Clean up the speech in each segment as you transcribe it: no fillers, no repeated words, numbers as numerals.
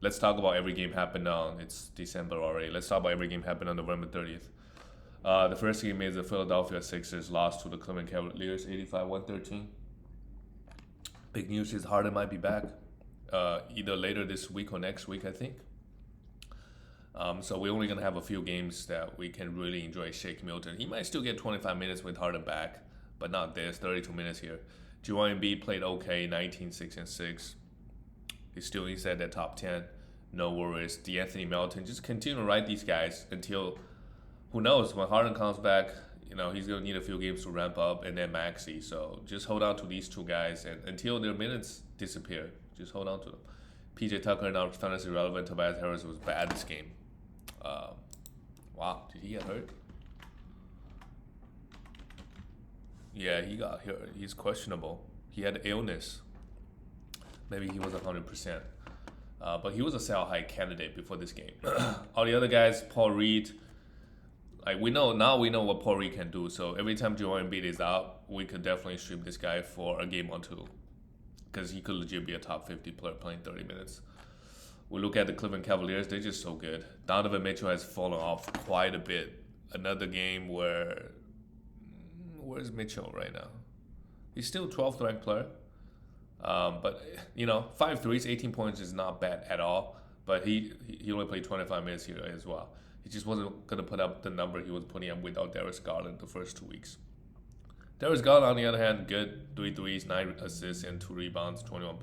let's talk about every game happened on. It's December already. Let's talk about every game happened on November 30th. The first game is the Philadelphia Sixers lost to the Cleveland Cavaliers 85-113. Big news is Harden might be back either later this week or next week, I think. So we're only going to have a few games that we can really enjoy Shake Milton. He might still get 25 minutes with Harden back, but not this, 32 minutes here. Joel Embiid played okay, 19, 6, and 6. He's still inside that top 10. No worries. DeAnthony Melton, just continue to ride these guys until, who knows, when Harden comes back, he's going to need a few games to ramp up, and then Maxey. So just hold on to these two guys and until their minutes disappear. Just hold on to them. PJ Tucker, not fantasy relevant. Tobias Harris was bad this game. Wow, did he get hurt? Yeah, he got hurt. He's questionable. He had illness. Maybe he was 100%. But he was a sell high candidate before this game. All the other guys, Paul Reed, we know what Paul Reed can do. So every time Joel Embiid is out, we could definitely stream this guy for a game or two, because he could legit be a top 50 player playing 30 minutes. We look at the Cleveland Cavaliers; they're just so good. Donovan Mitchell has fallen off quite a bit. Another game where's Mitchell right now? He's still 12th ranked player. But 5 threes, 18 points is not bad at all. But he only played 25 minutes here as well. He just wasn't gonna put up the number he was putting up without Darius Garland the first 2 weeks. Darius Garland, on the other hand, good, 3 threes, 9 assists, and 2 rebounds, 21.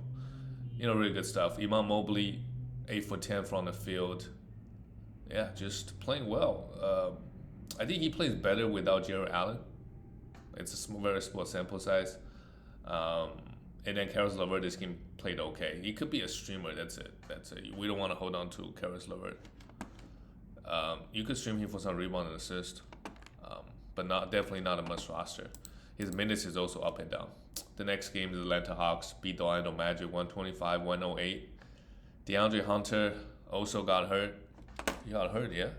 Really good stuff. Iman Mobley, 8 for 10 from the field. Yeah, just playing well. I think he plays better without Jared Allen. It's a very small sample size. And then Karis LeVert, this game played okay. He could be a streamer. That's it. We don't want to hold on to Karis LeVert. You could stream him for some rebound and assist, but definitely not a must roster. His minutes is also up and down. The next game is Atlanta Hawks beat the Orlando Magic 125-108. DeAndre Hunter also got hurt. He got hurt, yeah.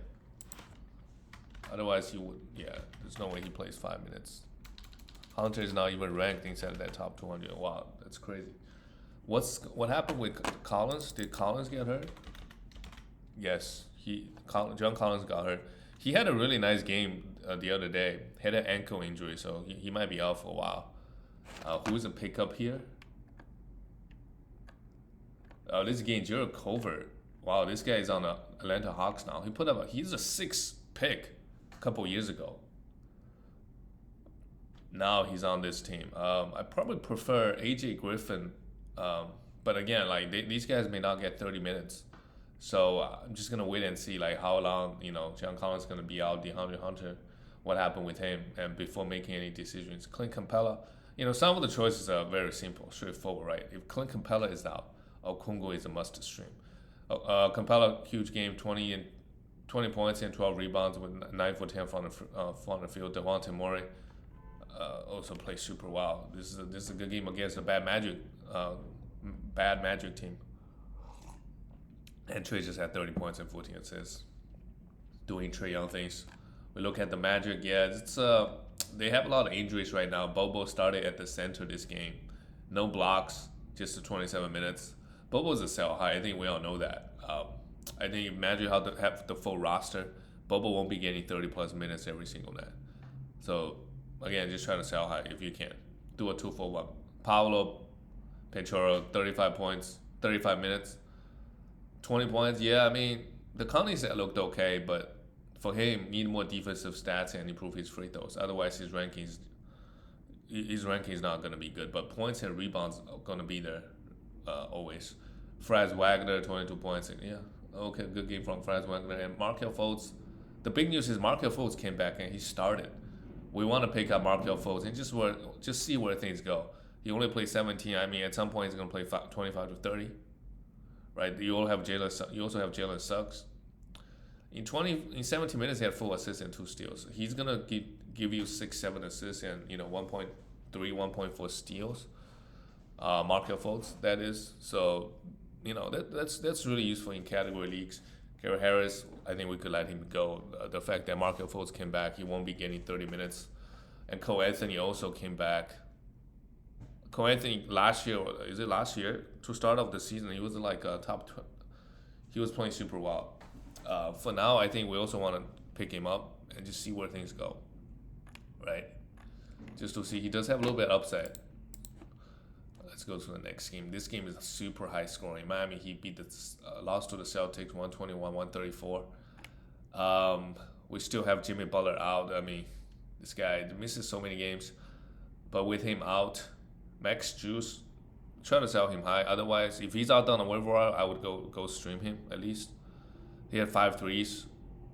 Otherwise, he would. Yeah, there's no way he plays 5 minutes. Hunter is not even ranked inside that top 200. Wow, that's crazy. What happened with Collins? Did Collins get hurt? Yes, John Collins got hurt. He had a really nice game the other day. Had an ankle injury, so he might be out for a while. Who's a pickup here? This game, Jared Culver. Wow, this guy is on the Atlanta Hawks now. He's a 6th pick a couple years ago. Now he's on this team. I probably prefer AJ Griffin, but again, these guys may not get 30 minutes, so I'm just gonna wait and see how long John Collins is gonna be out, DeAndre Hunter, what happened with him, and before making any decisions. Clint Capella, some of the choices are very simple, straightforward, right? If Clint Capella is out, Okungo is a must stream. Capella, huge game, 20 points and 12 rebounds with 9 for 10 from the field. Devontae Murray also plays super well. This is a good game against a bad Magic team. And Trey just had 30 points and 14 assists, doing Trae Young things. We look at the Magic. Yeah, they have a lot of injuries right now. Bobo started at the center this game. No blocks, just the 27 minutes. Bobo's a sell high. I think we all know that. I think if Magic have the full roster, Bobo won't be getting 30 plus minutes every single night. So again, just try to sell high if you can. Do a 2-for-1. Paolo Pechoro, 35 points, 35 minutes, 20 points. Yeah, the Conley set looked okay, but for him, need more defensive stats and improve his free throws. Otherwise, his ranking is not going to be good. But points and rebounds are going to be there always. Franz Wagner, 22 points. And yeah, okay, good game from Franz Wagner. And Markelle Fultz. The big news is Markelle Fultz came back and he started. We want to pick up Markelle Fultz and just see where things go. He only played 17. At some point he's going to play 25 to 30, right? You also have Jalen Suggs. In 17 minutes he had 4 assists and 2 steals. He's going to give you 6-7 assists and 1.3, 1.4 steals. Markelle Fultz, that is. So that's really useful in category leagues. Gary Harris, I think we could let him go. The fact that Markelle Fultz came back, he won't be getting 30 minutes. And Cole Anthony also came back. Cole Anthony last year, to start off the season, he was like a top He was playing super well. For now, I think we also want to pick him up and just see where things go, right? Just to see. He does have a little bit upside. Let's go to the next game. This game is super high scoring. Miami Heat beat the lost to the Celtics 121-134. We still have Jimmy Butler out. I mean, this guy misses so many games, but with him out, Max Juice, try to sell him high. Otherwise, if he's out on the waiver wire, I would go stream him at least. He had 5 threes,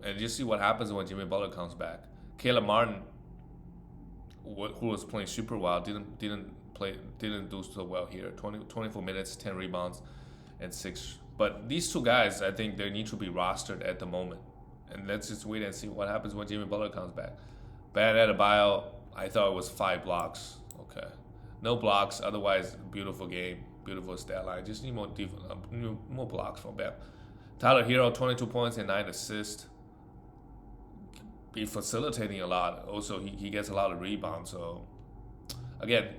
and just see what happens when Jimmy Butler comes back. Caleb Martin, who was playing super well, didn't do so well here. 24 minutes, 10 rebounds, and 6. But these two guys, I think they need to be rostered at the moment. And let's just wait and see what happens when Jimmy Butler comes back. Bam Adebayo, I thought it was 5 blocks. Okay, no blocks. Otherwise, beautiful game, beautiful stat line. Just need more blocks from Bam. Tyler Hero, 22 points and 9 assists. Be facilitating a lot. Also, he gets a lot of rebounds. So again,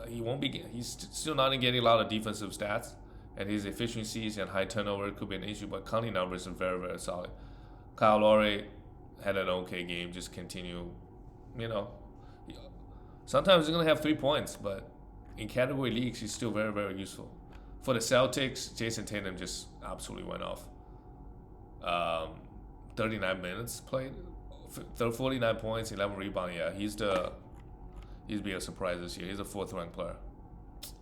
he's still not getting a lot of defensive stats, and his efficiencies and high turnover could be an issue. But counting numbers are very, very solid. Kyle Lowry had an okay game. Just continue, sometimes he's gonna have 3 points, but in category leagues, he's still very, very useful. For the Celtics, Jason Tatum just absolutely went off. 39 minutes played, 49 points, 11 rebounds. Yeah, he's be a surprise this year. He's a 4th ranked player.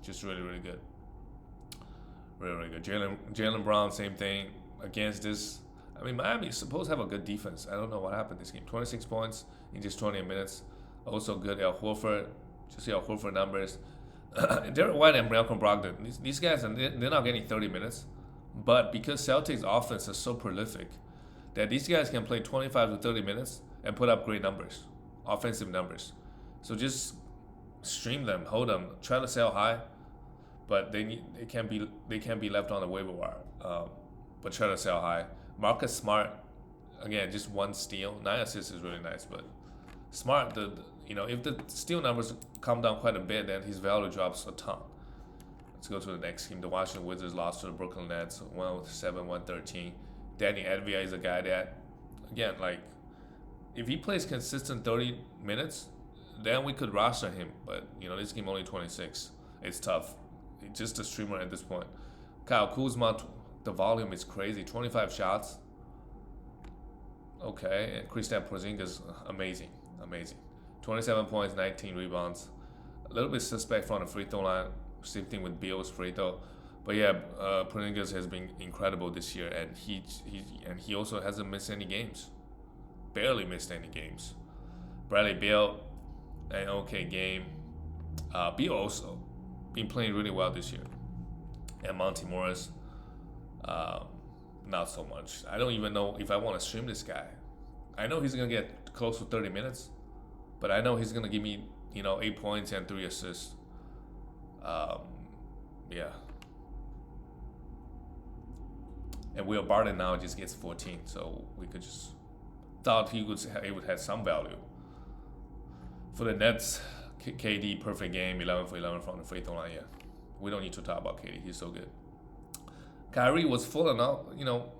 Just really, really good. Really, really good. Jaylen Brown, same thing against this. I mean, Miami is supposed to have a good defense. I don't know what happened this game. 26 points in just 28 minutes. Also good. Al Horford. Just see Al Horford numbers. Derek White and Malcolm Brogdon. These guys, they're not getting 30 minutes. But because Celtics offense is so prolific, that these guys can play 25 to 30 minutes and put up great numbers, offensive numbers. So just stream them, hold them, try to sell high, but they can't be left on the waiver wire. But try to sell high. Marcus Smart, again, just 1 steal, 9 assists is really nice. But Smart, if the steal numbers come down quite a bit, then his value drops a ton. Let's go to the next game. The Washington Wizards lost to the Brooklyn Nets 107-113. Danny Avdija is a guy that, again, if he plays consistent 30 minutes, then we could roster him. But, this game only 26. It's tough. He's just a streamer at this point. Kyle Kuzma, the volume is crazy. 25 shots. Okay. And Kristaps Porzingis, amazing. 27 points, 19 rebounds. A little bit suspect from the free throw line. Same thing with Beal's free throw. But yeah, Porzingis has been incredible this year, and he also hasn't missed any games, barely missed any games. Bradley Beal, an okay game. Beal also been playing really well this year, and Monty Morris, not so much. I don't even know if I want to stream this guy. I know he's gonna get close to 30 minutes, but I know he's gonna give me 8 points and 3 assists. Yeah. And Will Barton now just gets 14, so we could just thought he would have some value. For the Nets, KD, perfect game, 11 for 11 from the free throw line. Yeah, we don't need to talk about KD. He's so good. Kyrie was falling out,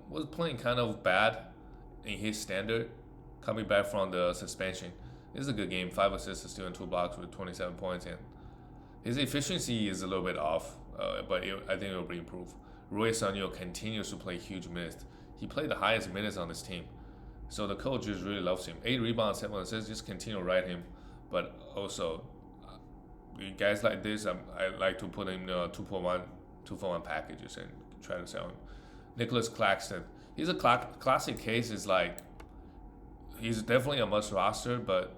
was playing kind of bad in his standard, coming back from the suspension. This is a good game. 5 assists, still in 2 blocks with 27 points, and his efficiency is a little bit off, but I think it will be improved. Roy Sanyo continues to play huge minutes. He played the highest minutes on this team. So the coach just really loves him. 8 rebounds, 7 assists, just continue to ride him. But also, guys like this, I like to put him in 2-for-1 packages and try to sell him. Nicholas Claxton. He's a classic case. He's definitely a must roster, but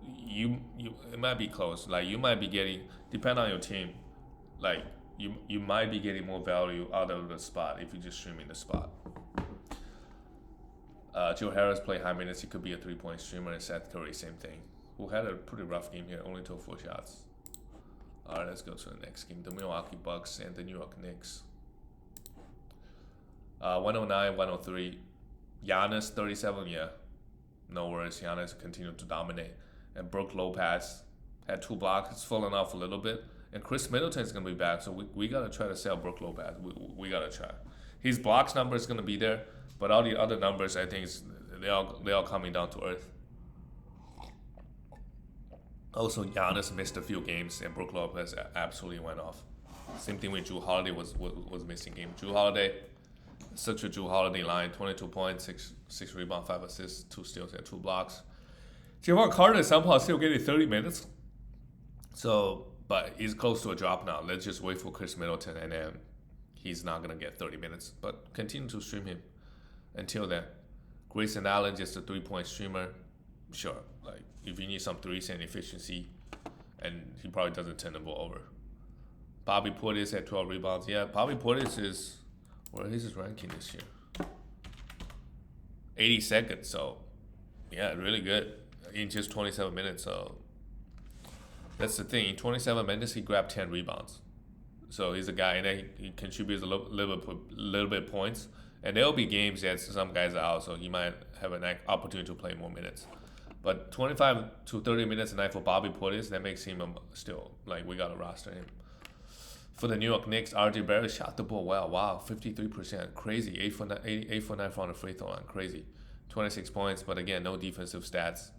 it might be close. You might be getting, depending on your team, you might be getting more value out of the spot if you just stream in the spot. Joe Harris played high minutes. He could be a 3-point streamer. And Seth Curry, same thing. Who had a pretty rough game here. Only took 4 shots. All right, let's go to the next game. The Milwaukee Bucks and the New York Knicks. 109-103. Giannis, 37. Yeah, no worries. Giannis continued to dominate. And Brook Lopez had 2 blocks. It's fallen off a little bit. And Chris Middleton is going to be back. So we got to try to sell Brook Lopez. We got to try. His blocks number is gonna be there, but all the other numbers, I think, they all coming down to earth. Also, Giannis missed a few games, and Brook Lopez absolutely went off. Same thing with Jrue Holiday was missing game. Jrue Holiday, such a Jrue Holiday line: 22 points, six rebounds, 5 assists, 2 steals, and 2 blocks. Javon Carter somehow still getting 30 minutes. So, but he's close to a drop now. Let's just wait for Chris Middleton, and then he's not gonna get 30 minutes. But continue to stream him until then. Grayson Allen, just a 3-point streamer. Sure, like if you need some threes and efficiency, and he probably doesn't turn the ball over. Bobby Portis at 12 rebounds. Yeah, Bobby Portis is, where is his ranking this year? 82nd. So, yeah, really good in just 27 minutes. So that's the thing. In 27 minutes, he grabbed 10 rebounds. So he's a guy, and then he contributes a little bit points. And there'll be games that some guys are out, so he might have an opportunity to play more minutes. But 25 to 30 minutes a night for Bobby Portis, that makes him still, like, we got to roster him. For the New York Knicks, RJ Barrett shot the ball well. Wow, 53%. Crazy. 8 for 9 from the free throw line. Crazy. 26 points, but again, no defensive stats.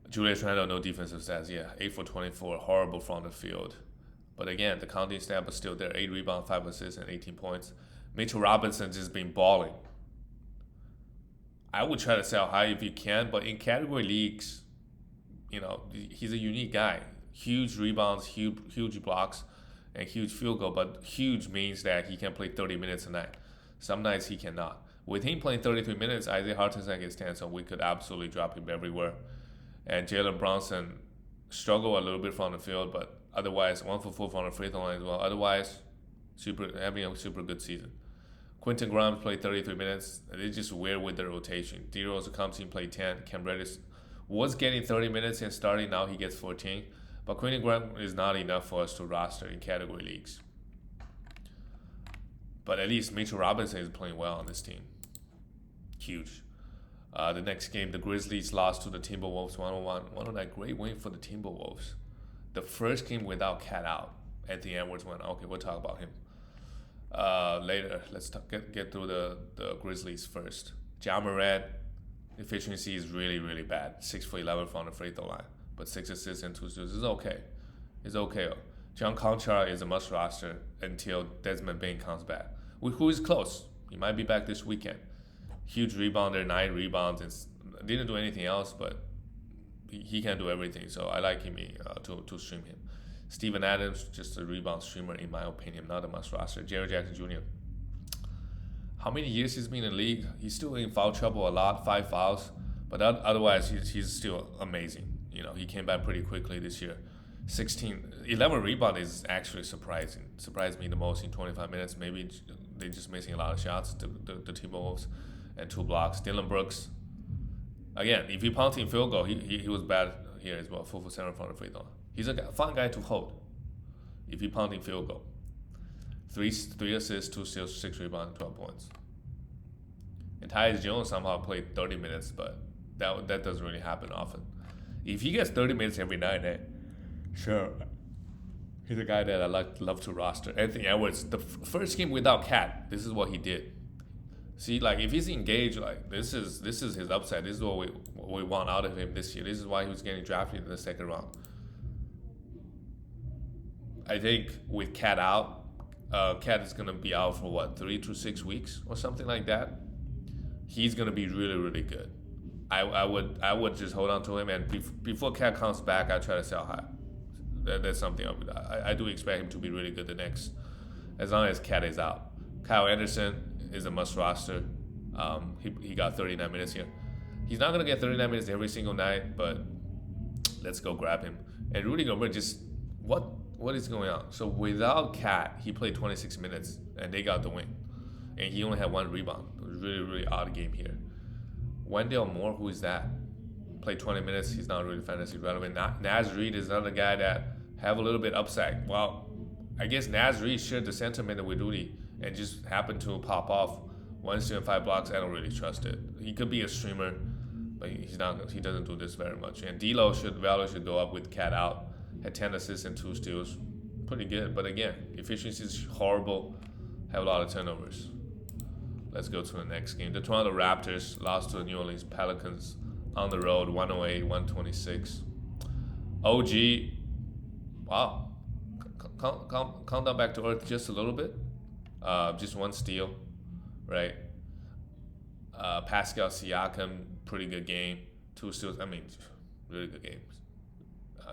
Julius Randle, no defensive stats. Yeah, 8 for 24. Horrible from the field. But again, the counting stat was still there. 8 rebounds, 5 assists, and 18 points. Mitchell Robinson just been balling. I would try to sell high if you can, but in category leagues, you know, he's a unique guy. Huge rebounds, huge blocks, and huge field goal. But huge means that he can play 30 minutes a night. Some nights he cannot. With him playing 33 minutes, Isaiah Hartenstein gets 10, so we could absolutely drop him everywhere. And Jalen Brunson struggled a little bit from the field, but otherwise 1 for 4 from the free throw line as well. Otherwise, having a super good season. Quentin Grimes played 33 minutes. It's just weird with the rotation. D-Rose comes in, played 10. Cam Reddish was getting 30 minutes and starting. Now he gets 14. But Quentin Grimes is not enough for us to roster in category leagues. But at least Mitchell Robinson is playing well on this team. Huge. The next game, the Grizzlies lost to the Timberwolves 101. 109, great win for the Timberwolves. The first game without Cat out. Anthony Edwards went, okay, we'll talk about him later. Let's get through the Grizzlies first. Ja Morant, efficiency is really, really bad. 6 for 11 from the free throw line. But 6 assists and 2 steals is okay. It's okay. John Conchar is a must roster until Desmond Bane comes back. Who is close. He might be back this weekend. Huge rebounder, 9 rebounds, and didn't do anything else, but he can do everything. So I like him to stream him. Steven Adams, just a rebound streamer in my opinion, not a must roster. Jerry Jackson Jr. How many years he's been in the league? He's still in foul trouble a lot, 5 fouls, but otherwise he's still amazing. You know, he came back pretty quickly this year. 11 rebound is actually surprising. Surprised me the most in 25 minutes. Maybe they're just missing a lot of shots, the Timberwolves, and 2 blocks. Dylan Brooks, again, if you punt in field goal, he was bad here as well. 4 for 7 from the free throw. He's a fun guy to hold if you punt in field goal. 3 assists, 2 steals, 6 rebounds, 12 points. And Tyus Jones somehow played 30 minutes, but that doesn't really happen often. If he gets 30 minutes every night, sure, he's a guy that I love to roster. Anthony Edwards, the first game without Cat, this is what he did. See, like, if he's engaged, like, this is his upside. This is what we want out of him this year. This is why he was getting drafted in the second round. I think with Cat out, Cat is gonna be out for 3 to 6 weeks or something like that. He's gonna be really, really good. I would just hold on to him, and before Cat comes back, I try to sell high. That's something I do expect him to be really good the next, as long as Cat is out. Kyle Anderson is a must roster. He got 39 minutes here. He's not gonna get 39 minutes every single night, but let's go grab him. And Rudy Gobert, just what is going on? So without Cat, he played 26 minutes, and they got the win. And he only had 1 rebound. It was really, really odd game here. Wendell Moore, who is that? Played 20 minutes. He's not really fantasy relevant. Naz Reid is another guy that have a little bit upside. Well, I guess Naz Reid shared the sentiment with Rudy and just happened to pop off 1 steal and 5 blocks. I don't really trust it. He could be a streamer, but he's not. He doesn't do this very much. And D'Lo value should go up with Cat out. Had 10 assists and 2 steals. Pretty good. But again, efficiency is horrible. have a lot of turnovers. Let's go to the next game. The Toronto Raptors lost to the New Orleans Pelicans on the road, 108-126. OG, wow, calm down back to earth just a little bit. Just one steal, right? Pascal Siakam, pretty good game. 2 steals, really good games.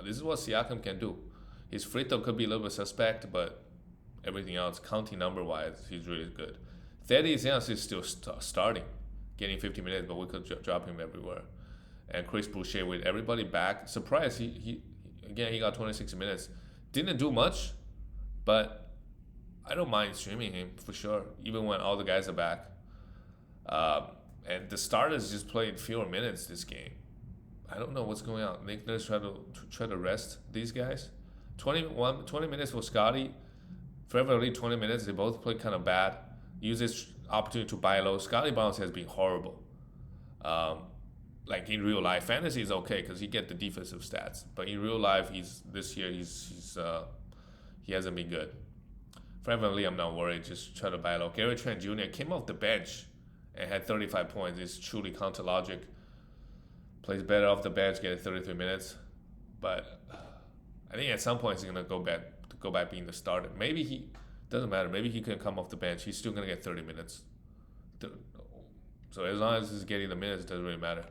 This is what Siakam can do. His free throw could be a little bit suspect, but everything else, counting number-wise, he's really good. Thaddeus Young is still starting, getting 50 minutes, but we could drop him everywhere. And Chris Boucher with everybody back. Surprised, he got 26 minutes. Didn't do much, but I don't mind streaming him for sure, even when all the guys are back. And the starters just played fewer minutes this game. I don't know what's going on. Nick Nurse try to rest these guys. 20 minutes for Scotty. Forever Lee, 20 minutes. They both played kind of bad. Use this opportunity to buy low. Scotty Barnes has been horrible. Like in real life, fantasy is okay because he get the defensive stats. But in real life, he hasn't been good. Forever Lee, I'm not worried. Just try to buy low. Gary Trent Jr. came off the bench and had 35 points. It's truly counter logic. Plays better off the bench, getting 33 minutes. But I think at some point he's gonna go back being the starter. Maybe he doesn't matter. Maybe he can come off the bench. He's still gonna get 30 minutes. So as long as he's getting the minutes, it doesn't really matter.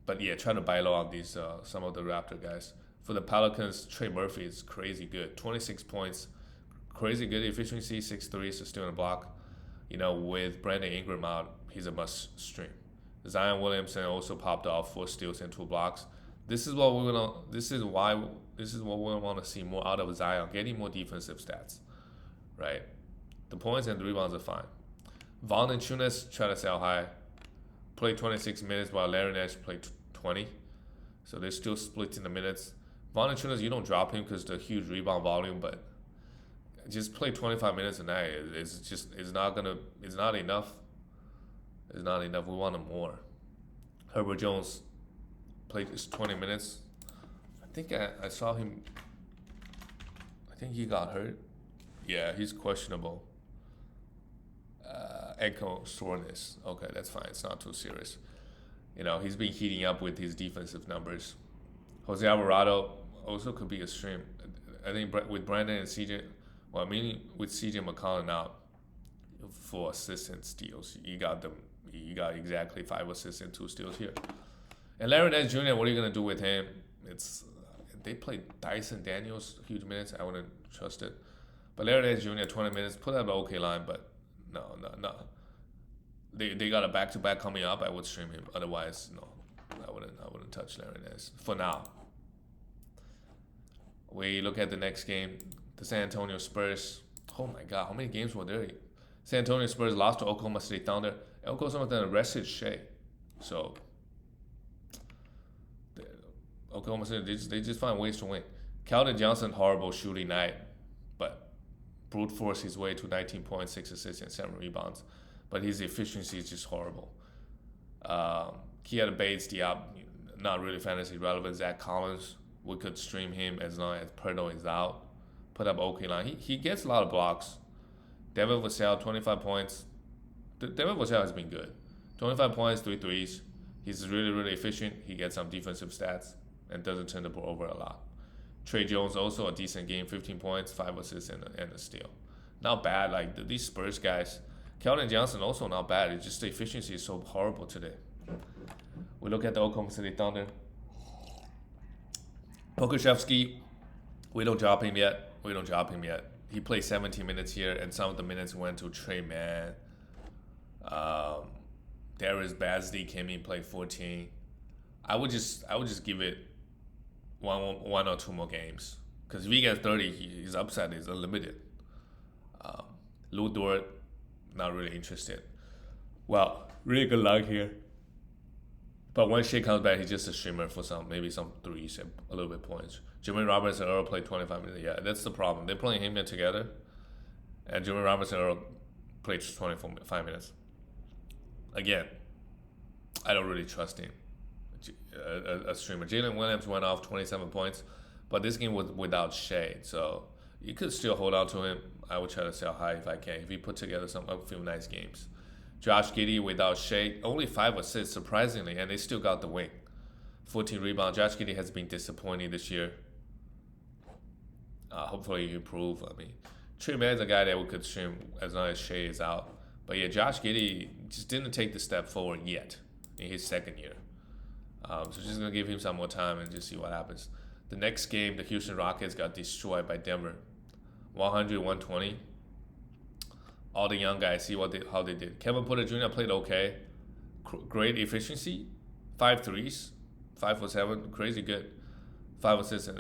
But yeah, trying to buy low on these some of the Raptor guys. For the Pelicans, Trey Murphy is crazy good. 26 points, crazy good efficiency, 6 so still in the block. With Brandon Ingram out, he's a must stream. Zion Williamson also popped off 4 steals and 2 blocks. This is what we want to see more out of Zion, getting more defensive stats, right? The points and the rebounds are fine. Valanciunas try to sell high, played 26 minutes while Larry Nash played 20, so they're still splitting the minutes. Valanciunas, you don't drop him because the huge rebound volume, but just play 25 minutes a night. It's not enough. It's not enough. We want him more. Herbert Jones played just 20 minutes. I think I saw him. I think he got hurt. Yeah, he's questionable. Ankle soreness. Okay, that's fine. It's not too serious. He's been heating up with his defensive numbers. Jose Alvarado also could be a stream. I think with Brandon and CJ. Well, with CJ McCollum out for assists and steals, you got exactly 5 assists and 2 steals here. And Larry Nance Jr., what are you gonna do with him? They played Dyson Daniels huge minutes. I wouldn't trust it. But Larry Nance Jr. 20 minutes, put up an okay line, but no. They got a back-to-back coming up. I would stream him. Otherwise, no, I wouldn't touch Larry Nance for now. We look at the next game. The San Antonio Spurs. Oh my God, how many games were there? San Antonio Spurs lost to Oklahoma City Thunder. Oklahoma City arrested Shea. So Oklahoma City, they just find ways to win. Keldon Johnson, horrible shooting night, but brute force his way to 19 points, 6 assists, and 7 rebounds. But his efficiency is just horrible. Keita Bates-Diop, not really fantasy relevant. Zach Collins, we could stream him as long as Perno is out. Put up okay line. He gets a lot of blocks. Devin Vassell, 25 points. Devin Vassell has been good. 25 points, 3 threes. He's really, really efficient. He gets some defensive stats and doesn't turn the ball over a lot. Trey Jones, also a decent game, 15 points, 5 assists, and a steal. Not bad. Like these Spurs guys. Keldon Johnson also not bad. It's just the efficiency is so horrible today. We look at the Oklahoma City Thunder. Pokusevski, we don't drop him yet. He played 17 minutes here, and some of the minutes went to Trey Mann. Darius Bazley came in, played 14. I would just give it one or 2 more games, because if he gets 30, his upside is unlimited. Lou Dort, not really interested. Well, really good luck here. But when Shea comes back, he's just a streamer for maybe some threes and a little bit points. Jermaine Roberts and Earl played 25 minutes. Yeah, that's the problem. They're playing him together, and Jermaine Roberts and Earl played 25 minutes. Again, I don't really trust him. A streamer. Jalen Williams went off 27 points, but this game was without Shea. So You could still hold on to him. I would try to sell high if I can. If he put together a few nice games. Josh Giddey without Shea, only 5 assists, surprisingly, and they still got the win. 14 rebounds. Josh Giddey has been disappointing this year. Hopefully he improve. I mean, Trey Mann's a guy that we could stream as long as Shea is out. But yeah, Josh Giddey just didn't take the step forward yet in his second year. So just going to give him some more time and just see what happens. The next game, the Houston Rockets got destroyed by Denver. 100-120. All the young guys, see how they did. Kevin Porter Jr. played okay. Great efficiency. 5 threes. 5 for 7. Crazy good. 5 assists. And,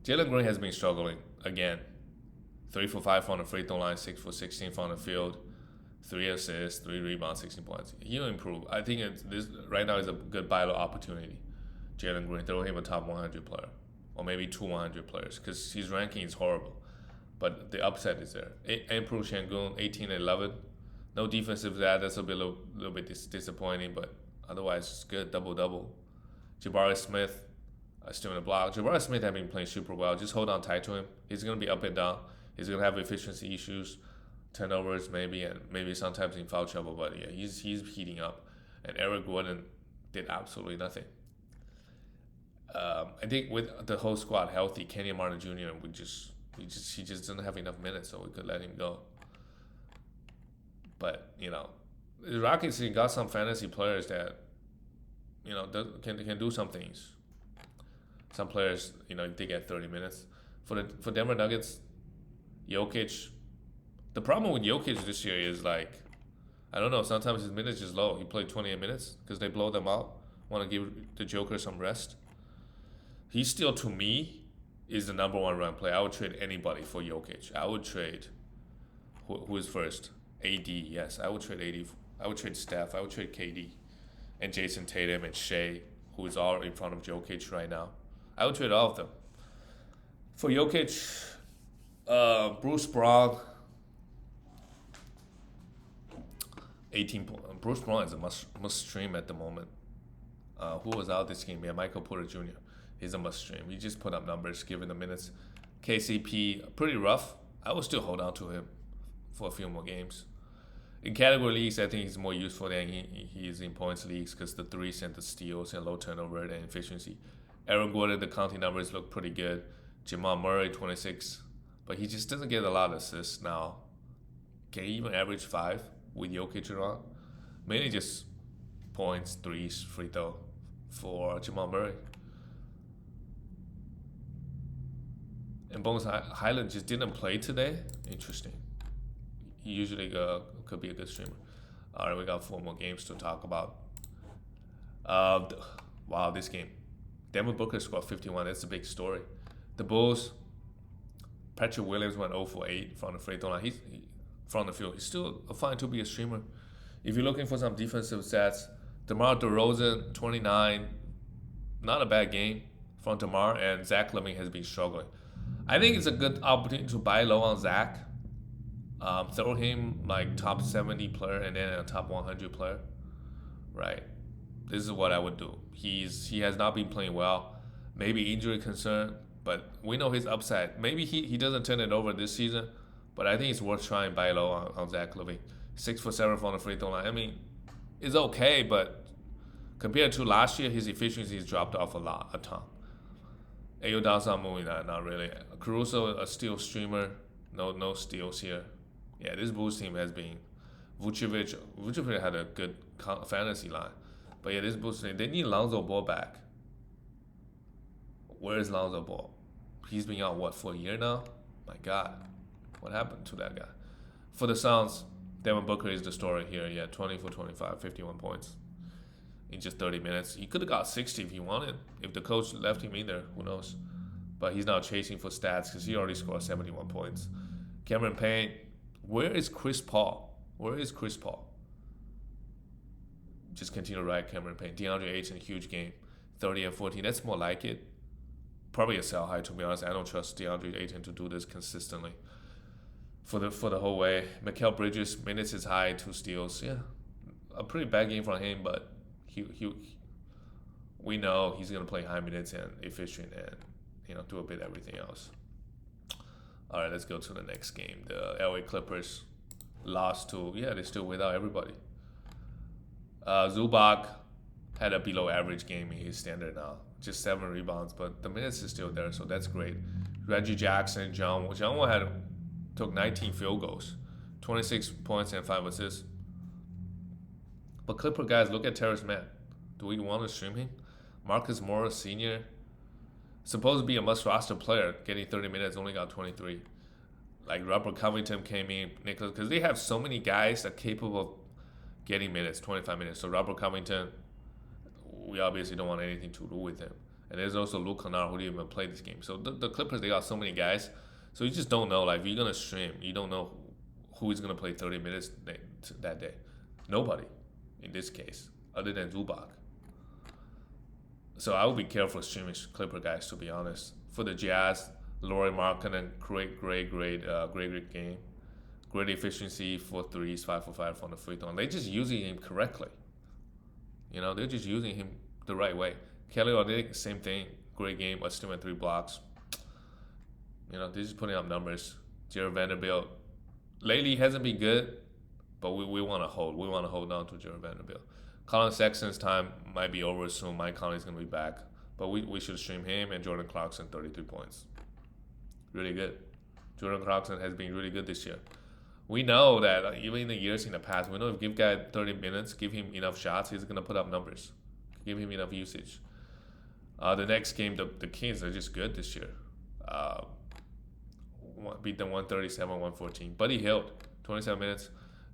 Jalen Green has been struggling again. 3 for 5 from the free throw line. 6 for 16 from the field. 3 assists, 3 rebounds, 16 points. He'll improve. I think this right now is a good buy low opportunity. Jalen Green, throw him a top 100 player. Or maybe 2 100 players. Because his ranking is horrible. But the upset is there. Improve Şengün, 18-11. No defensive that. That's a little bit disappointing, but otherwise it's good. Double-double. Jabari Smith still in the block. Jabari Smith has been playing super well. Just hold on tight to him. He's going to be up and down. He's going to have efficiency issues, turnovers maybe, and maybe sometimes in foul trouble. But yeah, he's heating up. And Eric Gordon did absolutely nothing. I think with the whole squad healthy, Kenyon Martin Jr., he just doesn't have enough minutes, so we could let him go. But the Rockets got some fantasy players that can do some things. Some players, they get 30 minutes. For Denver Nuggets, Jokic. The problem with Jokic this year is I don't know. Sometimes his minutes is low. He played 28 minutes because they blow them out. Want to give the Joker some rest. He's still, to me, is the number 1 ranked player. I would trade anybody for Jokic. I would trade who is first? AD. Yes, I would trade AD. I would trade Steph. I would trade KD and Jason Tatum and Shea, who is all in front of Jokic right now. I would trade all of them. For Jokic, Bruce Brown, 18 points. Bruce Brown is a must stream at the moment. Who was out this game? Yeah, Michael Porter Jr. He's a must stream. He just put up numbers given the minutes. KCP, pretty rough. I would still hold on to him for a few more games. In category leagues, I think he's more useful than he is in points leagues because the threes and the steals and low turnover and efficiency. Aaron Gordon, the counting numbers look pretty good. Jamal Murray, 26. But he just doesn't get a lot of assists now. Can he even average 5 with Jokic around? Mainly just points, threes, free throw for Jamal Murray. And Bones Highland just didn't play today. Interesting. He usually could be a good streamer. All right, we got 4 more games to talk about. Wow, this game. Devin Booker scored 51. That's a big story. The Bulls, Patrick Williams went 0 for 8 from the free throw line. He's from the field. He's still fine to be a streamer. If you're looking for some defensive stats, DeMar DeRozan, 29. Not a bad game from DeMar, and Zach LaVine has been struggling. I think it's a good opportunity to buy low on Zach. Throw him top 70 player and then a top 100 player. Right. This is what I would do. He has not been playing well. Maybe injury concern, but we know his upside. Maybe he doesn't turn it over this season, but I think it's worth trying buy low on Zach LaVine. 6 for 7 from the free throw line. I mean, it's okay, but compared to last year, his efficiency has dropped off a ton. Ayo Dawson moving not really. Caruso, a steal streamer. No steals here. Yeah, this Bulls team has been. Vucevic had a good fantasy line. But yeah, this Bulls team, they need Lonzo Ball back. Where is Lonzo Ball? He's been out, for a year now? My God. What happened to that guy? For the Suns, Devin Booker is the story here. Yeah, 20 for 25, 51 points in just 30 minutes. He could have got 60 if he wanted. If the coach left him in there, who knows? But he's now chasing for stats because he already scored 71 points. Cameron Payne, where is Chris Paul? Just continue to ride Cameron Payne. DeAndre Ayton, huge game. 30 and 14. That's more like it. Probably a sell high, to be honest. I don't trust DeAndre Ayton to do this consistently for the whole way. Mikal Bridges, minutes is high, 2 steals. Yeah, a pretty bad game from him, but we know he's going to play high minutes and efficient and do a bit everything else. All right, let's go to the next game. The LA Clippers lost to, yeah, they're still without everybody. Zubac had a below average game in his standard now, just 7 rebounds, but the minutes is still there, so that's great. Reggie Jackson, John Wall took 19 field goals, 26 points and 5 assists. But Clipper guys, look at Terrence Mann. Do we want to stream him? Marcus Morris Sr., supposed to be a must-roster player, getting 30 minutes, only got 23. Like Robert Covington came in, Nicholas, because they have so many guys that are capable of getting minutes, 25 minutes. So Robert Covington, we obviously don't want anything to do with him. And there's also Luke Kennard who didn't even play this game. So the Clippers, they got so many guys. So you just don't know. Like, if you're going to stream, you don't know who is going to play 30 minutes that day. Nobody, in this case, other than Zubac. So I would be careful streaming Clipper guys, to be honest. For the Jazz, Lauri Markkanen, great game. Great efficiency, 4 threes, 5 for 5 from the free throw. And they're just using him correctly. You know, they're just using him the right way. Kelly Olynyk, same thing. Great game, but still 3 blocks. You know, they're just putting up numbers. Jared Vanderbilt, lately hasn't been good, but we want to hold. We want to hold on to Jared Vanderbilt. Colin Sexton's time might be over soon. Mike Conley's going to be back. But we should stream him and Jordan Clarkson, 33 points. Really good. Jordan Clarkson has been really good this year. We know that even in the years in the past, we know if give guy 30 minutes, give him enough shots, he's going to put up numbers. Give him enough usage. The next game, the Kings are just good this year. Beat them 137-114. Buddy Hield, 27 minutes.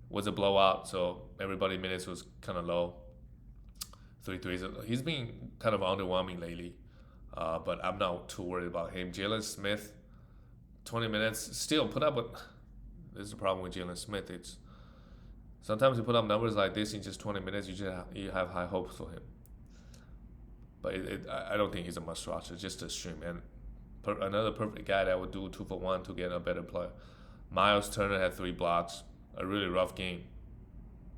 Was a blowout, so everybody minutes was kind of low. 3 threes. He's been kind of underwhelming lately, but I'm not too worried about him. Jalen Smith, 20 minutes. Still put up, this is the problem with Jalen Smith. It's sometimes you put up numbers like this in just 20 minutes, you have high hopes for him. But I don't think he's a must roster, just a stream. And another perfect guy that would do 2 for 1 to get a better player. Miles Turner had 3 blocks. A really rough game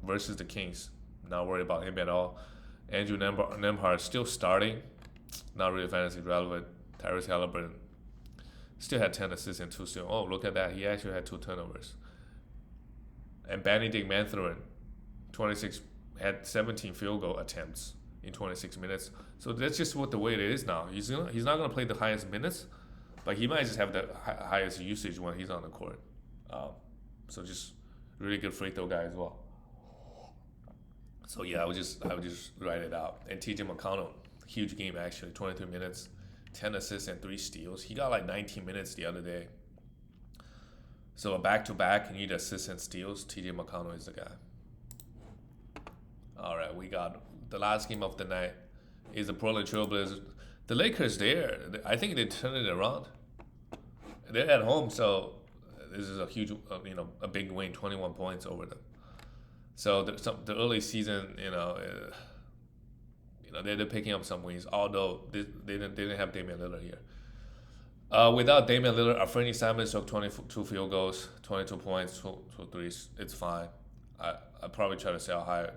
versus the Kings. Not worried about him at all. Andrew Nembhard still starting. Not really fantasy relevant. Tyrese Halliburton still had 10 assists and 2 steals. Oh, look at that. He actually had 2 turnovers. And Benedict Mathurin, 26, had 17 field goal attempts in 26 minutes. So that's just the way it is now. He's not going to play the highest minutes, but he might just have the highest usage when he's on the court. So just really good free throw guy as well. So yeah, I would just write it out. And TJ McConnell, huge game actually, 23 minutes, 10 assists and 3 steals. He got like 19 minutes the other day. So a back-to-back, you need assists and steals. TJ McConnell is the guy. All right, we got the last game of the night is the Portland Trailblazers. The Lakers there, I think they turned it around. They're at home, so this is a huge, a big win, 21 points over them. So the early season, they're picking up some wins, although they didn't have Damian Lillard here. Without Damian Lillard, Anfernee Simons took 22 field goals, 22 points, 2 threes. It's fine. I'd probably try to sell higher,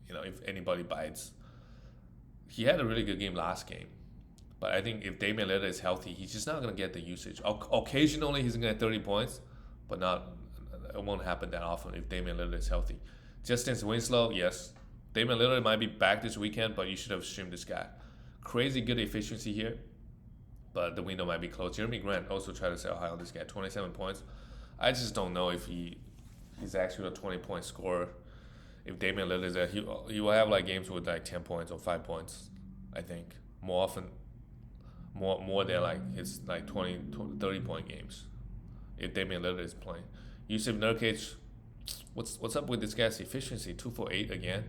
if anybody bites. He had a really good game last game. But I think if Damian Lillard is healthy, he's just not going to get the usage. Occasionally, he's going to get 30 points, but it won't happen that often if Damian Lillard is healthy. Justine Winslow, yes. Damian Lillard might be back this weekend, but you should have streamed this guy. Crazy good efficiency here, but the window might be closed. Jeremy Grant also tried to sell high on this guy, 27 points. I just don't know if he's actually a 20-point scorer. If Damian Lillard is there, he will have like games with like 10 points or 5 points, I think. More often. More than like his like 30-point games if Damian Lillard is playing. Yusuf Nurkic, what's up with this guy's efficiency? 2 for 8 again,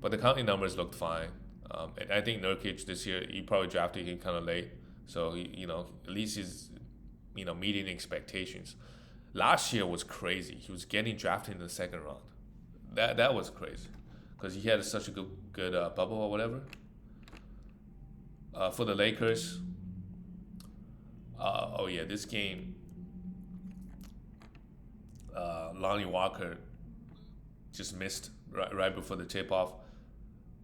but the counting numbers looked fine. And I think Nurkic this year, you probably drafted him kind of late, so at least he's meeting expectations. Last year was crazy. He was getting drafted in the second round. That was crazy because he had such a good bubble or whatever. For the Lakers. This game, Lonnie Walker just missed right before the tip-off.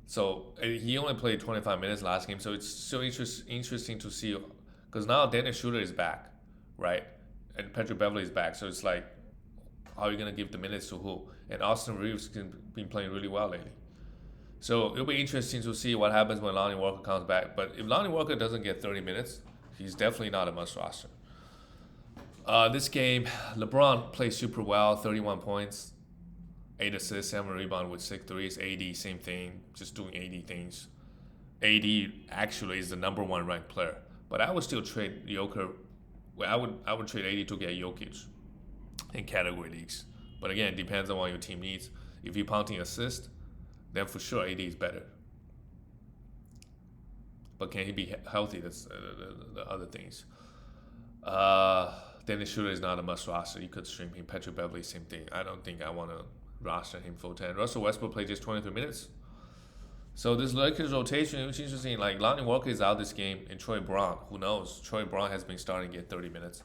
So he only played 25 minutes last game, so it's so interesting to see because now Dennis Schroeder is back, right? and Patrick Beverly is back. So it's like, how are you gonna give the minutes to who? And Austin Reeves has been playing really well lately. So it'll be interesting to see what happens when Lonnie Walker comes back. But if Lonnie Walker doesn't get 30 minutes, he's definitely not a must roster. This game, LeBron played super well, 31 points, 8 assists, 7 rebounds with 6 threes. AD, same thing, just doing AD things. AD actually is the number 1 ranked player. But I would still trade Joker. Well, I would trade AD to get Jokic in category leagues. But again, it depends on what your team needs. If you're punting assist, then for sure AD is better. But can he be healthy? That's the other things. Dennis Schroeder is not a must roster. You could stream him. Patrick Beverly, same thing. I don't think I want to roster him full time. Russell Westbrook played just 23 minutes. So this Lakers rotation, it's interesting. Like Lonnie Walker is out this game, and Troy Brown. Who knows? Troy Brown has been starting to get 30 minutes.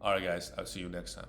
All right, guys. I'll see you next time.